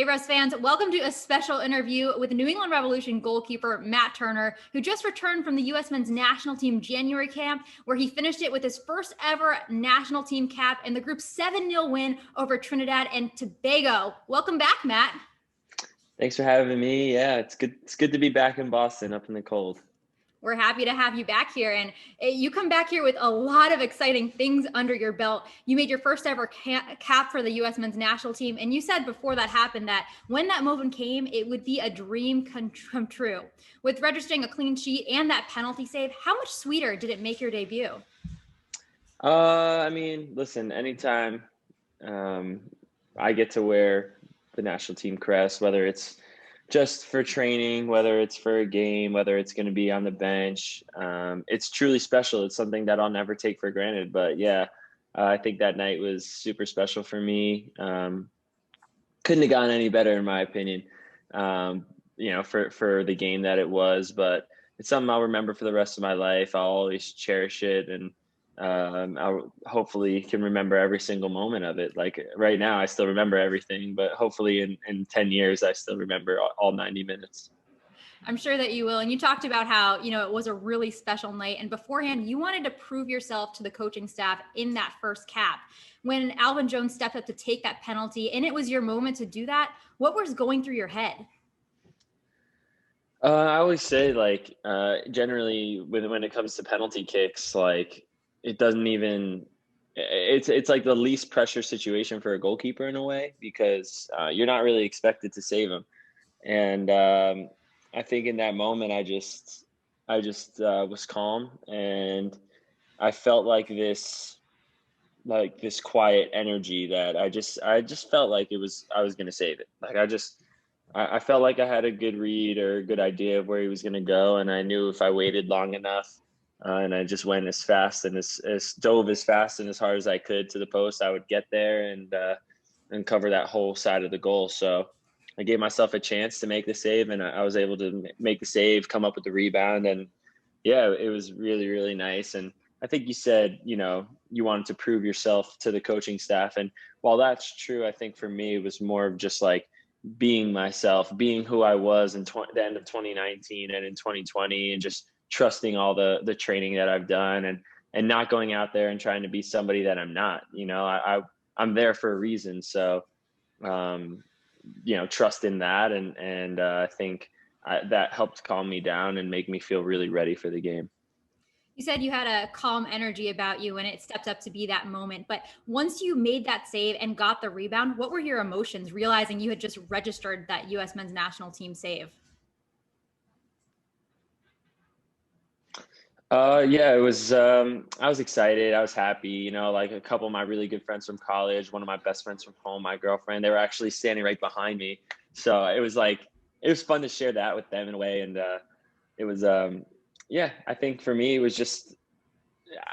Hey, Russ fans, welcome to a special interview with New England Revolution goalkeeper Matt Turner, who just returned from the U.S. men's national team January camp, where he finished it with his first ever national team cap in the group's 7-0 win over Trinidad and Tobago. Welcome back, Matt. Thanks for having me. Yeah, it's good. It's good to be back in Boston, up in the cold. We're happy to have you back here. And you come back here with a lot of exciting things under your belt. You made your first ever cap for the U.S. men's national team. And you said before that happened that when that moment came, it would be a dream come true. With registering a clean sheet and that penalty save, how much sweeter did it make your debut? I mean, listen, anytime I get to wear the national team crest, whether it's just for training, whether it's for a game, whether it's going to be on the bench. It's truly special. It's something that I'll never take for granted. But yeah, I think that night was super special for me. Couldn't have gone any better in my opinion, for the game that it was. But it's something I'll remember for the rest of my life. I'll always cherish it. And I hopefully can remember every single moment of it. Like right now, I still remember everything, but hopefully in 10 years, I still remember all 90 minutes. I'm sure that you will. And you talked about how, it was a really special night. And beforehand, you wanted to prove yourself to the coaching staff in that first cap. When Alvin Jones stepped up to take that penalty and it was your moment to do that, what was going through your head? I always say generally when it comes to penalty kicks, it doesn't even, it's like the least pressure situation for a goalkeeper in a way, because you're not really expected to save them. And I think in that moment, I just was calm, and I felt like this quiet energy that I just felt like I was going to save it. I felt like I had a good read or a good idea of where he was going to go. And I knew if I waited long enough and I just went as fast and dove as fast and as hard as I could to the post, I would get there and cover that whole side of the goal. So I gave myself a chance to make the save, and I was able to make the save, come up with the rebound. And yeah, it was really, really nice. And I think you said, you wanted to prove yourself to the coaching staff. And while that's true, I think for me, it was more of just like being myself, being who I was in the end of 2019 and in 2020, and just trusting all the training that I've done, and not going out there and trying to be somebody that I'm not. I'm there for a reason. So, trust in that. And I think that helped calm me down and make me feel really ready for the game. You said you had a calm energy about you when it stepped up to be that moment. But once you made that save and got the rebound, what were your emotions realizing you had just registered that U.S. men's national team save? Yeah, it was, I was excited. I was happy, like a couple of my really good friends from college, one of my best friends from home, my girlfriend, they were actually standing right behind me. So it was fun to share that with them in a way. And, it was, yeah, I think for me, it was just,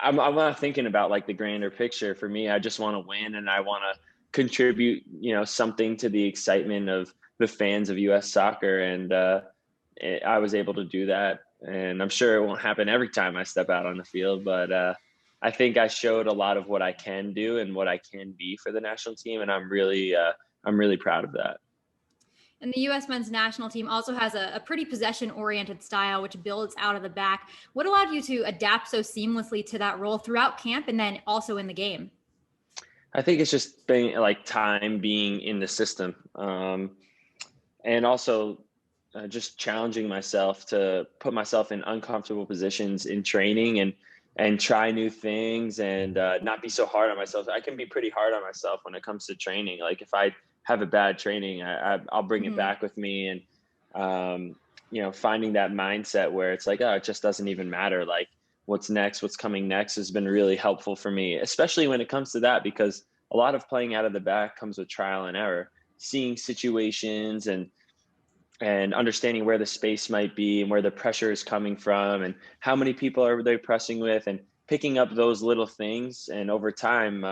I'm not thinking about like the grander picture. For me, I just want to win, and I want to contribute, something to the excitement of the fans of U.S. soccer. And I was able to do that. And I'm sure it won't happen every time I step out on the field, but I think I showed a lot of what I can do and what I can be for the national team. And I'm really proud of that. And the U.S. men's national team also has a pretty possession-oriented style, which builds out of the back. What allowed you to adapt so seamlessly to that role throughout camp and then also in the game? I think it's just been like time being in the system, and also just challenging myself to put myself in uncomfortable positions in training, and try new things, and not be so hard on myself. I can be pretty hard on myself when it comes to training. Like if I have a bad training, I'll bring it back with me. And, finding that mindset where it's like, oh, it just doesn't even matter. Like what's next, what's coming next has been really helpful for me, especially when it comes to that, because a lot of playing out of the back comes with trial and error, seeing situations and understanding where the space might be and where the pressure is coming from and how many people are they pressing with, and picking up those little things. And over time,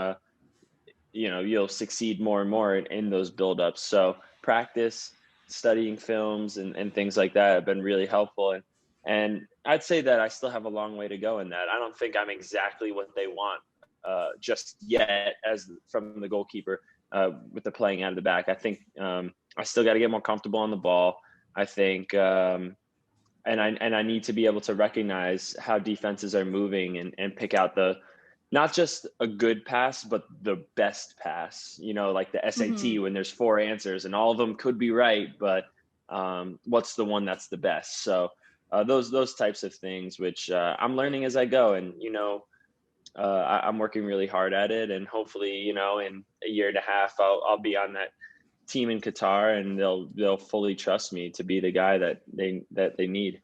you'll succeed more and more in those buildups. So practice, studying films and things like that have been really helpful. And I'd say that I still have a long way to go in that. I don't think I'm exactly what they want just yet as from the goalkeeper with the playing out of the back. I think I still got to get more comfortable on the ball. I think, and I need to be able to recognize how defenses are moving and pick out the, not just a good pass, but the best pass, like the SAT when there's 4 answers and all of them could be right, but what's the one that's the best? So those types of things, which I'm learning as I go. And, I'm working really hard at it. And hopefully, in a year and a half, I'll be on that team in Qatar, and they'll fully trust me to be the guy that they need.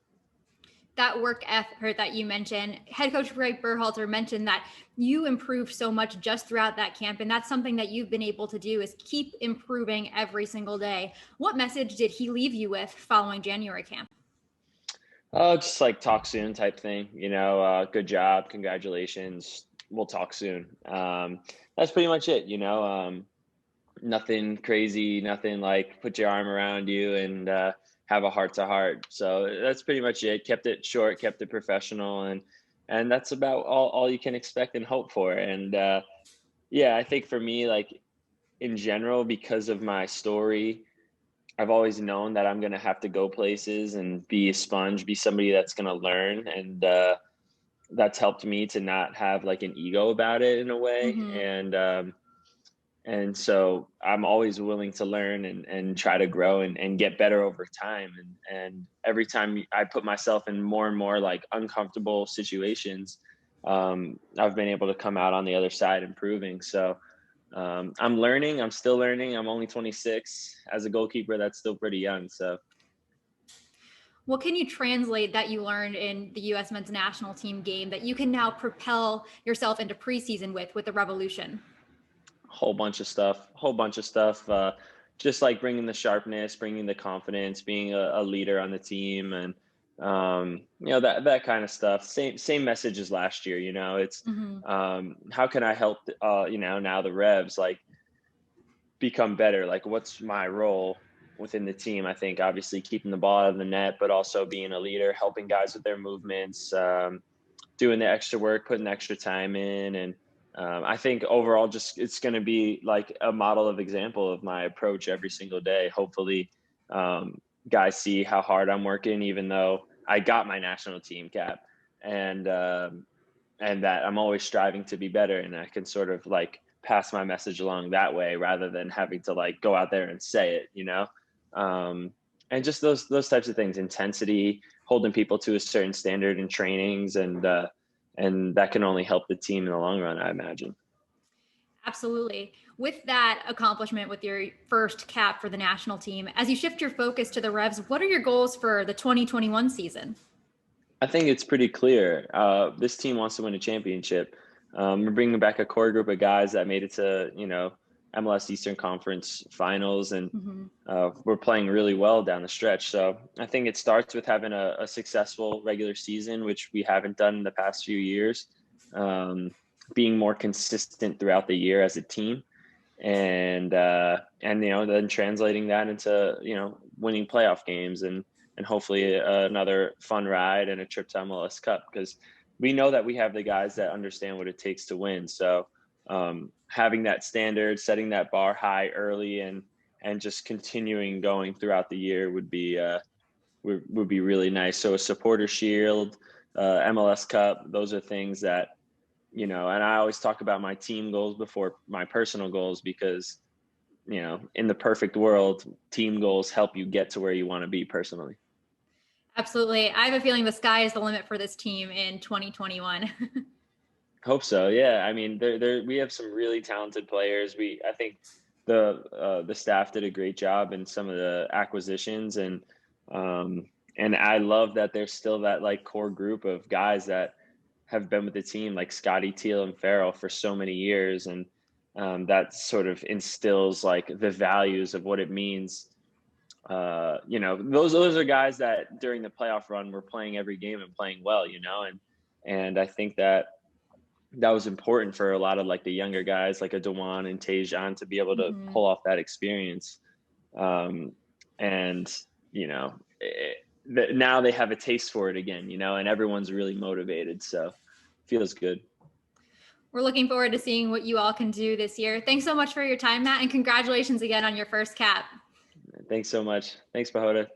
That work effort that you mentioned, head coach Greg Berhalter mentioned that you improved so much just throughout that camp. And that's something that you've been able to do, is keep improving every single day. What message did he leave you with following January camp? Oh, just like talk soon type thing, good job, congratulations, we'll talk soon. That's pretty much it, nothing crazy, nothing like put your arm around you and have a heart to heart. So that's pretty much it. Kept it short, kept it professional, and that's about all you can expect and hope for. And yeah, I think for me, like in general, because of my story, I've always known that I'm going to have to go places and be a sponge, be somebody that's going to learn. And that's helped me to not have like an ego about it in a way. And so I'm always willing to learn and try to grow and get better over time. And every time I put myself in more and more like uncomfortable situations, I've been able to come out on the other side improving. So I'm learning. I'm still learning. I'm only 26. As a goalkeeper, that's still pretty young. So what can you translate that you learned in the U.S. men's national team game that you can now propel yourself into preseason with the Revolution? whole bunch of stuff. Just like bringing the sharpness, bringing the confidence, being a leader on the team, and that kind of stuff. Same message as last year. It's how can I help? Now the Revs like become better. Like, what's my role within the team? I think obviously keeping the ball out of the net, but also being a leader, helping guys with their movements, doing the extra work, putting the extra time in, and I think overall, just it's going to be like a model of example of my approach every single day. Hopefully, guys see how hard I'm working, even though I got my national team cap, and that I'm always striving to be better, and I can sort of like pass my message along that way rather than having to like go out there and say it. And just those types of things, intensity, holding people to a certain standard in trainings, and that can only help the team in the long run, I imagine. Absolutely. With that accomplishment, with your first cap for the national team, as you shift your focus to the Revs, what are your goals for the 2021 season? I think it's pretty clear. This team wants to win a championship. We're bringing back a core group of guys that made it to, MLS Eastern Conference finals, and we're playing really well down the stretch. So I think it starts with having a successful regular season, which we haven't done in the past few years, being more consistent throughout the year as a team, and then translating that into winning playoff games and hopefully another fun ride and a trip to MLS Cup, because we know that we have the guys that understand what it takes to win. So having that standard, setting that bar high early, and just continuing going throughout the year would be really nice. So a supporter shield, MLS Cup, those are things that, and I always talk about my team goals before my personal goals, because, in the perfect world, team goals help you get to where you want to be personally. Absolutely. I have a feeling the sky is the limit for this team in 2021. Hope so. Yeah. I mean, we have some really talented players. I think the staff did a great job in some of the acquisitions, and I love that there's still that like core group of guys that have been with the team, like Scotty, Teal, and Farrell for so many years, and that sort of instills like the values of what it means. Those are guys that during the playoff run were playing every game and playing well, and I think that was important for a lot of like the younger guys like a Dewan and Tajon to be able to pull off that experience. And now they have a taste for it again, and everyone's really motivated. So feels good. We're looking forward to seeing what you all can do this year. Thanks so much for your time, Matt, and congratulations again on your first cap. Thanks so much. Thanks, Pehota.